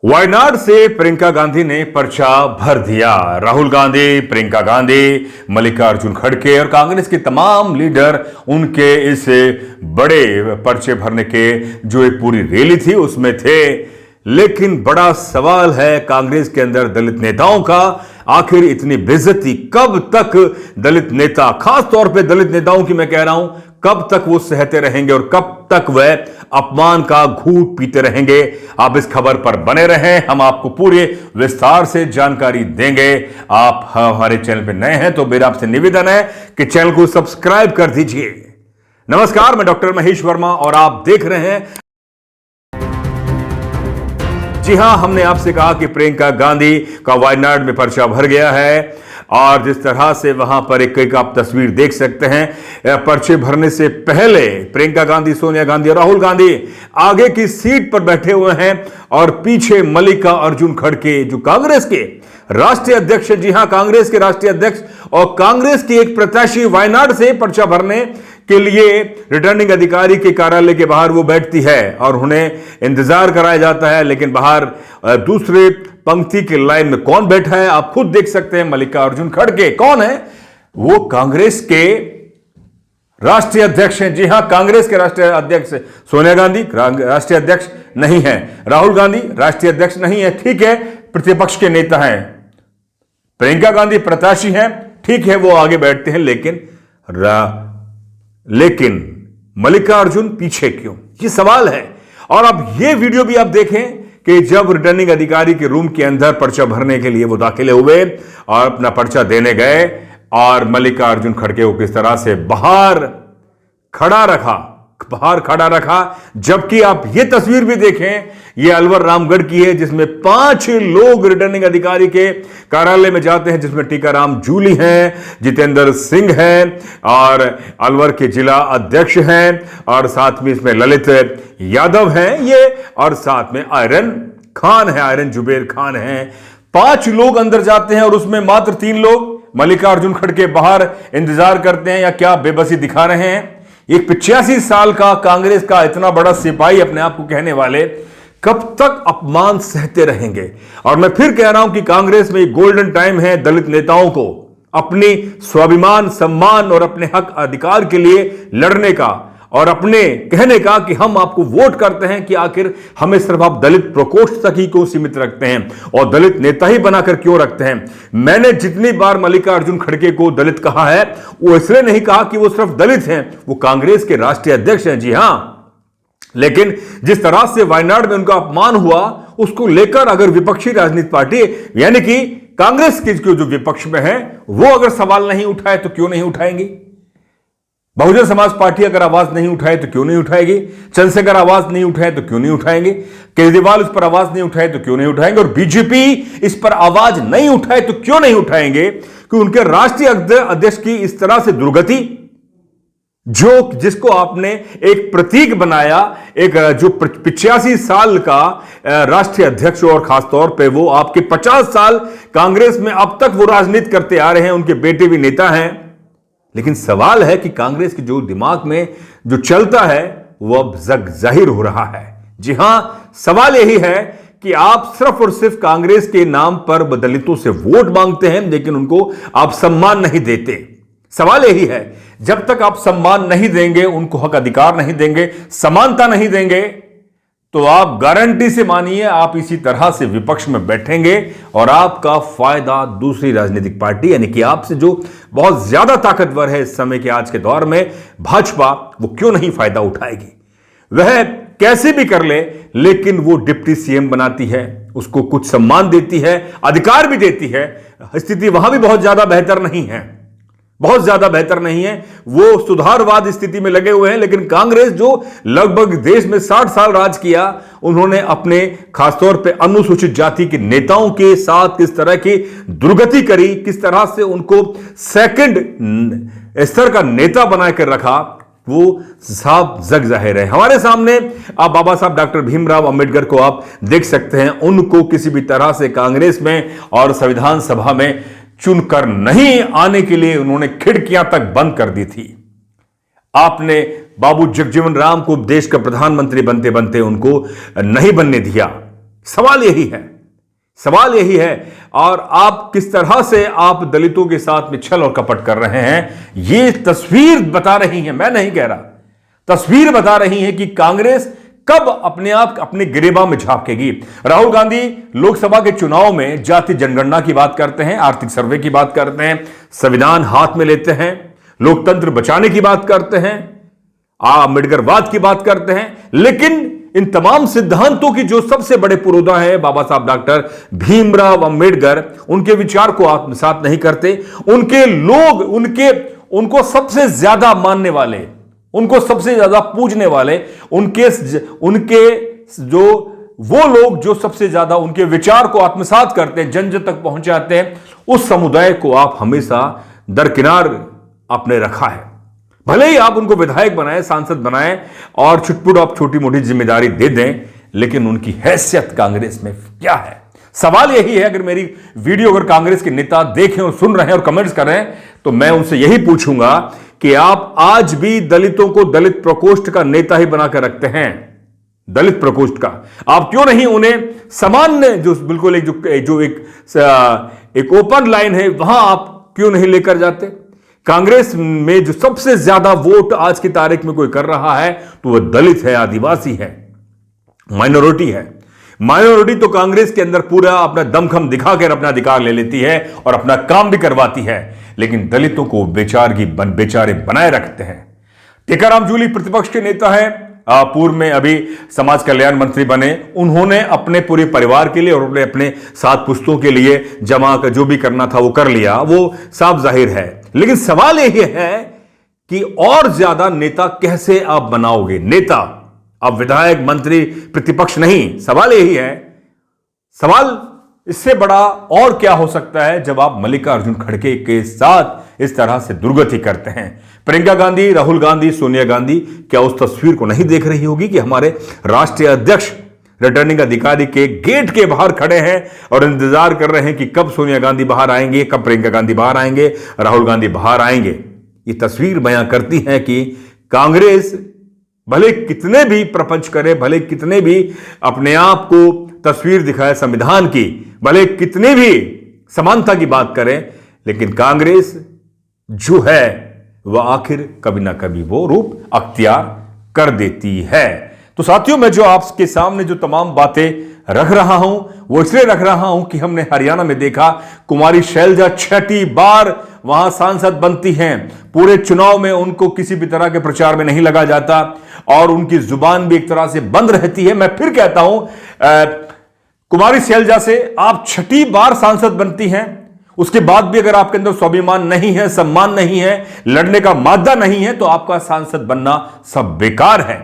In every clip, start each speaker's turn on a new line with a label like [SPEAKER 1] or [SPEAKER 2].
[SPEAKER 1] वायनाड से प्रियंका गांधी ने पर्चा भर दिया। राहुल गांधी, प्रियंका गांधी, मल्लिकार्जुन खड़गे और कांग्रेस के तमाम लीडर उनके इस बड़े पर्चे भरने के जो एक पूरी रैली थी उसमें थे। लेकिन बड़ा सवाल है कांग्रेस के अंदर दलित नेताओं का, आखिर इतनी बेइज्जती कब तक दलित नेता, खास तौर पे दलित नेताओं की मैं कह रहा हूं, कब तक वो सहते रहेंगे और कब तक वह अपमान का घूंट पीते रहेंगे। आप इस खबर पर बने रहें, हम आपको पूरे विस्तार से जानकारी देंगे। आप हमारे चैनल पे नए हैं तो मेरा आपसे निवेदन है कि चैनल को सब्सक्राइब कर दीजिए। नमस्कार, मैं डॉक्टर महेश वर्मा और आप देख रहे हैं। जी हां, हमने आपसे कहा कि प्रियंका गांधी का वायनाड में पर्चा भर गया है और जिस तरह से वहां पर एक आप तस्वीर देख सकते हैं, पर्चे भरने से पहले प्रियंका गांधी, सोनिया गांधी और राहुल गांधी आगे की सीट पर बैठे हुए हैं और पीछे मल्लिकार्जुन खड़गे जो कांग्रेस के राष्ट्रीय अध्यक्ष, जी हां, कांग्रेस के राष्ट्रीय अध्यक्ष और कांग्रेस की एक प्रत्याशी वायनाड से पर्चा भरने के लिए रिटर्निंग अधिकारी के कार्यालय के बाहर वो बैठती है और उन्हें इंतजार कराया जाता है। लेकिन बाहर दूसरे पंक्ति की लाइन में कौन बैठा है आप खुद देख सकते हैं। मल्लिकार्जुन खड़गे कौन है? वो कांग्रेस के राष्ट्रीय अध्यक्ष हैं। जी हां, कांग्रेस के राष्ट्रीय अध्यक्ष। सोनिया गांधी राष्ट्रीय अध्यक्ष नहीं है, राहुल गांधी राष्ट्रीय अध्यक्ष नहीं है, ठीक है, प्रतिपक्ष के नेता हैं। प्रियंका गांधी प्रत्याशी हैं, ठीक है, वो आगे बैठते हैं। लेकिन मल्लिकार्जुन पीछे क्यों, ये सवाल है। और अब ये वीडियो भी आप देखें कि जब रिटर्निंग अधिकारी के रूम के अंदर पर्चा भरने के लिए वो दाखिले हुए और अपना पर्चा देने गए और मल्लिकार्जुन खड़गे को किस तरह से बाहर खड़ा रखा। जबकि आप ये तस्वीर भी देखें, ये अलवर रामगढ़ की है जिसमें 5 लोग रिटर्निंग अधिकारी के कार्यालय में जाते हैं, जिसमें टीकाराम जूली हैं, जितेंद्र सिंह हैं और अलवर के जिला अध्यक्ष हैं और साथ में इसमें ललित यादव हैं ये, और साथ में आयरन जुबेर खान हैं। 5 लोग अंदर जाते हैं और उसमें मात्र 3 लोग मल्लिकार्जुन खड़गे बाहर इंतजार करते हैं या क्या बेबसी दिखा रहे हैं। एक 85 साल का कांग्रेस का इतना बड़ा सिपाही अपने आप को कहने वाले कब तक अपमान सहते रहेंगे। और मैं फिर कह रहा हूं कि कांग्रेस में एक गोल्डन टाइम है दलित नेताओं को अपनी स्वाभिमान, सम्मान और अपने हक अधिकार के लिए लड़ने का और अपने कहने का कि हम आपको वोट करते हैं कि आखिर हमें सिर्फ आप दलित प्रकोष्ठ तक ही क्यों सीमित रखते हैं और दलित नेता ही बनाकर क्यों रखते हैं। मैंने जितनी बार मल्लिकार्जुन खड़गे को दलित कहा है वो इसलिए नहीं कहा कि वो सिर्फ दलित हैं, वो कांग्रेस के राष्ट्रीय अध्यक्ष हैं, जी हां। लेकिन जिस तरह से वायनाड में उनका अपमान हुआ उसको लेकर अगर विपक्षी राजनीतिक पार्टी यानी कि कांग्रेस के जो विपक्ष में है वो अगर सवाल नहीं उठाए तो क्यों नहीं उठाएंगी। बहुजन समाज पार्टी अगर आवाज नहीं उठाए तो क्यों नहीं उठाएगी। चंद्रशेखर आवाज नहीं उठाए तो क्यों नहीं उठाएंगे। केजरीवाल इस पर आवाज नहीं उठाए तो क्यों नहीं उठाएंगे। और बीजेपी इस पर आवाज नहीं उठाए तो क्यों नहीं उठाएंगे कि उनके राष्ट्रीय अध्यक्ष की इस तरह से दुर्गति, जिसको आपने एक प्रतीक बनाया, एक जो 85 साल का राष्ट्रीय अध्यक्ष और खासतौर पे वो आपके 50 साल कांग्रेस में अब तक वो राजनीति करते आ रहे हैं, उनके बेटे भी नेता हैं। लेकिन सवाल है कि कांग्रेस के जो दिमाग में जो चलता है वो अब जग जाहिर हो रहा है। जी हां, सवाल यही है कि आप सिर्फ और सिर्फ कांग्रेस के नाम पर दलितों से वोट मांगते हैं लेकिन उनको आप सम्मान नहीं देते। सवाल यही है, जब तक आप सम्मान नहीं देंगे, उनको हक अधिकार नहीं देंगे, समानता नहीं देंगे, तो आप गारंटी से मानिए आप इसी तरह से विपक्ष में बैठेंगे और आपका फायदा दूसरी राजनीतिक पार्टी यानी कि आपसे जो बहुत ज्यादा ताकतवर है इस समय के आज के दौर में भाजपा, वो क्यों नहीं फायदा उठाएगी। वह कैसे भी कर ले लेकिन वो डिप्टी सीएम बनाती है, उसको कुछ सम्मान देती है, अधिकार भी देती है। स्थिति वहां भी बहुत ज्यादा बेहतर नहीं है, वो सुधारवाद स्थिति में लगे हुए हैं। लेकिन कांग्रेस जो लगभग देश में 60 साल राज किया, उन्होंने अपने खासतौर पे अनुसूचित जाति के नेताओं के साथ किस तरह की दुर्गति करी, किस तरह से उनको सेकंड स्तर का नेता बनाकर रखा, वो साफ जग जाहिर है। हमारे सामने आप बाबा साहब डॉक्टर भीमराव अंबेडकर को आप देख सकते हैं। उनको किसी भी तरह से कांग्रेस में और संविधान सभा में चुनकर नहीं आने के लिए उन्होंने खिड़कियां तक बंद कर दी थी। आपने बाबू जगजीवन राम को देश का प्रधानमंत्री बनते बनते उनको नहीं बनने दिया। सवाल यही है, सवाल यही है। और आप किस तरह से आप दलितों के साथ में छल और कपट कर रहे हैं, ये तस्वीर बता रही है, मैं नहीं कह रहा, तस्वीर बता रही है कि कांग्रेस कब अपने आप अपने गिरेबान में झांकेगी। राहुल गांधी लोकसभा के चुनाव में जाति जनगणना की बात करते हैं, आर्थिक सर्वे की बात करते हैं, संविधान हाथ में लेते हैं, लोकतंत्र बचाने की बात करते हैं, अम्बेडकरवाद की बात करते हैं, लेकिन इन तमाम सिद्धांतों की जो सबसे बड़े पुरोधा है बाबा साहब डॉक्टर भीमराव अंबेडकर, उनके विचार को आत्मसात नहीं करते। उनके लोग, उनको सबसे ज्यादा मानने वाले, उनको सबसे ज्यादा पूजने वाले, उनके जो वो लोग जो सबसे ज्यादा उनके विचार को आत्मसात करते हैं, जन जन तक पहुंचाते हैं, उस समुदाय को आप हमेशा दरकिनार आपने रखा है। भले ही आप उनको विधायक बनाएं, सांसद बनाएं और छुटपुट आप छोटी मोटी जिम्मेदारी दे दें, लेकिन उनकी हैसियत कांग्रेस में क्या है? सवाल यही है। अगर मेरी वीडियो अगर कांग्रेस के नेता देखें और सुन रहे हैं और कमेंट्स कर रहे हैं, तो मैं उनसे यही पूछूंगा कि आप आज भी दलितों को दलित प्रकोष्ठ का नेता ही बनाकर रखते हैं, दलित प्रकोष्ठ का। आप क्यों नहीं उन्हें सामान्य जो बिल्कुल एक ओपन लाइन है, वहां आप क्यों नहीं लेकर जाते? कांग्रेस में जो सबसे ज्यादा वोट आज की तारीख में कोई कर रहा है तो वह दलित है, आदिवासी है, माइनॉरिटी है। माइनॉरिटी तो कांग्रेस के अंदर पूरा अपना दमखम दिखाकर अपना अधिकार ले लेती है और अपना काम भी करवाती है, लेकिन दलितों को बेचारे बनाए रखते हैं। टीकाराम जूली प्रतिपक्ष के नेता है, पूर्व में अभी समाज कल्याण मंत्री बने। उन्होंने अपने पूरे परिवार के लिए और अपने 7 पुश्तों के लिए जमा कर जो भी करना था वो कर लिया, वो साफ जाहिर है। लेकिन सवाल यही है कि और ज्यादा नेता कैसे आप बनाओगे? नेता अब विधायक, मंत्री, प्रतिपक्ष नहीं। सवाल यही है, सवाल इससे बड़ा और क्या हो सकता है जब आप मल्लिकार्जुन खड़गे के साथ इस तरह से दुर्गति करते हैं? प्रियंका गांधी, राहुल गांधी, सोनिया गांधी क्या उस तस्वीर को नहीं देख रही होगी कि हमारे राष्ट्रीय अध्यक्ष रिटर्निंग अधिकारी के गेट के बाहर खड़े हैं और इंतजार कर रहे हैं कि कब सोनिया गांधी बाहर आएंगे, कब प्रियंका गांधी बाहर आएंगे, राहुल गांधी बाहर आएंगे। ये तस्वीर बयां करती है कि कांग्रेस भले कितने भी प्रपंच करे, भले कितने भी अपने आप को तस्वीर दिखाए संविधान की, भले कितने भी समानता की बात करें, लेकिन कांग्रेस जो है वह आखिर कभी ना कभी वो रूप अख्तियार कर देती है। तो साथियों, मैं जो आपके सामने जो तमाम बातें रख रहा हूं वो इसलिए रख रहा हूं कि हमने हरियाणा में देखा कुमारी शैलजा 6ठी बार वहां सांसद बनती हैं। पूरे चुनाव में उनको किसी भी तरह के प्रचार में नहीं लगा जाता और उनकी जुबान भी एक तरह से बंद रहती है। मैं फिर कहता हूं, कुमारी शैलजा से आप 6ठी बार सांसद बनती हैं, उसके बाद भी अगर आपके अंदर स्वाभिमान नहीं है, सम्मान नहीं है, लड़ने का मादा नहीं है, तो आपका सांसद बनना सब बेकार है।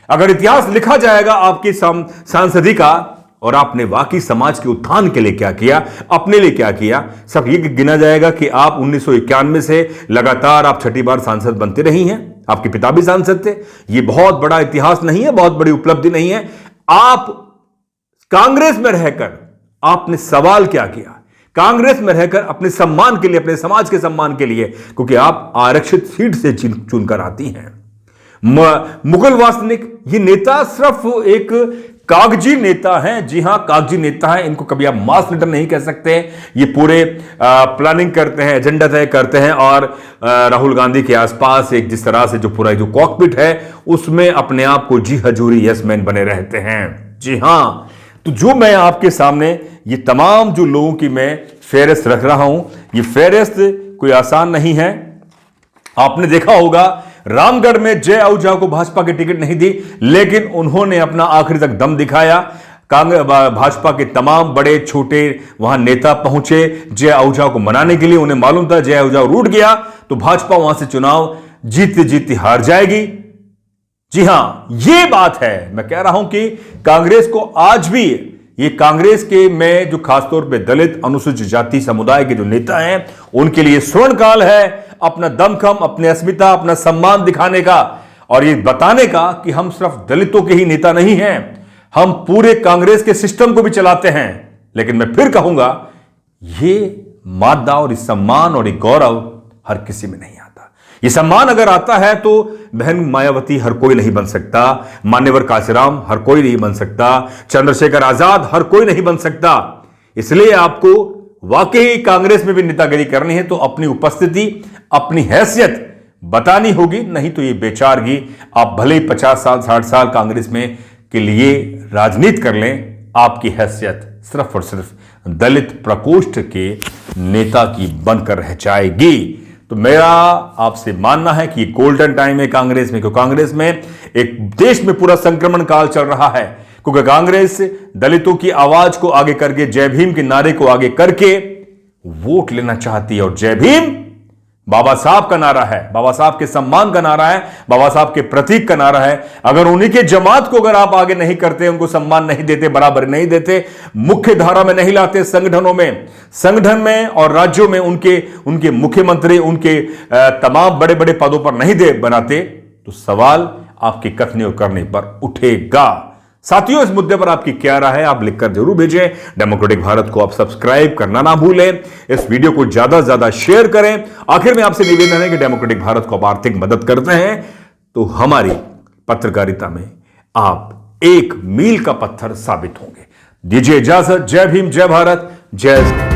[SPEAKER 1] अगर इतिहास लिखा जाएगा आपकी सांसदी का और आपने वाकई समाज के उत्थान के लिए क्या किया, अपने लिए क्या किया, सब ये गिना जाएगा कि आप 1991 से लगातार आप 6ठी बार सांसद बनते रही हैं। आपके पिता भी सांसद थे। ये बहुत बड़ा इतिहास नहीं है, बहुत बड़ी उपलब्धि नहीं है। आप कांग्रेस में रहकर आपने सवाल क्या किया? कांग्रेस में रहकर अपने सम्मान के लिए, अपने समाज के सम्मान के लिए, क्योंकि आप आरक्षित सीट से चुनकर आती हैं। मुकुल वासनिक ये नेता सिर्फ एक कागजी नेता हैं। जी हां, कागजी नेता है। इनको कभी आप मास लीडर नहीं कह सकते। ये पूरे प्लानिंग करते हैं, एजेंडा तय करते हैं और राहुल गांधी के आसपास एक जिस तरह से जो पूरा जो कॉकपिट है उसमें अपने आप को जी हजूरी यस मैन बने रहते हैं। जी हां, तो जो मैं आपके सामने ये तमाम जो लोगों की मैं फेहरिस्त रख रहा हूं, ये फेहरिस्त कोई आसान नहीं है। आपने देखा होगा रामगढ़ में जय आहूजा को भाजपा की टिकट नहीं दी, लेकिन उन्होंने अपना आखिरी तक दम दिखाया। भाजपा के तमाम बड़े छोटे वहां नेता पहुंचे जय आहूजा को मनाने के लिए। उन्हें मालूम था जय आहूजा रूठ गया तो भाजपा वहां से चुनाव जीतती जीतती हार जाएगी। जी हां, यह बात है। मैं कह रहा हूं कि कांग्रेस को आज भी, ये कांग्रेस के में जो खासतौर पे दलित अनुसूचित जाति समुदाय के जो नेता हैं, उनके लिए स्वर्ण काल है अपना दमखम, अपने अस्मिता, अपना सम्मान दिखाने का और ये बताने का कि हम सिर्फ दलितों के ही नेता नहीं हैं, हम पूरे कांग्रेस के सिस्टम को भी चलाते हैं। लेकिन मैं फिर कहूंगा, ये मादा और इस सम्मान और ये गौरव हर किसी में नहीं आता। ये सम्मान अगर आता है तो बहन मायावती हर कोई नहीं बन सकता, मान्यवर कांशीराम हर कोई नहीं बन सकता, चंद्रशेखर आजाद हर कोई नहीं बन सकता। इसलिए आपको वाकई कांग्रेस में भी नेतागिरी करनी है तो अपनी उपस्थिति, अपनी हैसियत बतानी होगी, नहीं तो ये बेचारगी आप भले ही 50 साल 60 साल कांग्रेस में के लिए राजनीति कर लें, आपकी हैसियत सिर्फ और सिर्फ दलित प्रकोष्ठ के नेता की बनकर रह जाएगी। तो मेरा आपसे मानना है कि गोल्डन टाइम है कांग्रेस में, क्योंकि कांग्रेस में एक देश में पूरा संक्रमण काल चल रहा है, क्योंकि कांग्रेस दलितों की आवाज को आगे करके, जय भीम के नारे को आगे करके वोट लेना चाहती है। और जय भीम बाबा साहब का नारा है, बाबा साहब के सम्मान का नारा है, बाबा साहब के प्रतीक का नारा है। अगर उन्हीं के जमात को अगर आप आगे नहीं करते, उनको सम्मान नहीं देते, बराबर नहीं देते, मुख्य धारा में नहीं लाते, संगठनों में, संगठन में और राज्यों में उनके मुख्यमंत्री, उनके तमाम बड़े बड़े पदों पर नहीं दे बनाते, तो सवाल आपके कथनी और करने पर उठेगा। साथियों, इस मुद्दे पर आपकी क्या राय है, आप लिखकर जरूर भेजें। डेमोक्रेटिक भारत को आप सब्सक्राइब करना ना भूलें, इस वीडियो को ज्यादा से ज्यादा शेयर करें। आखिर में आपसे निवेदन है कि डेमोक्रेटिक भारत को आप आर्थिक मदद करते हैं तो हमारी पत्रकारिता में आप एक मील का पत्थर साबित होंगे। दीजिए इजाजत। जय भीम, जय भारत, जय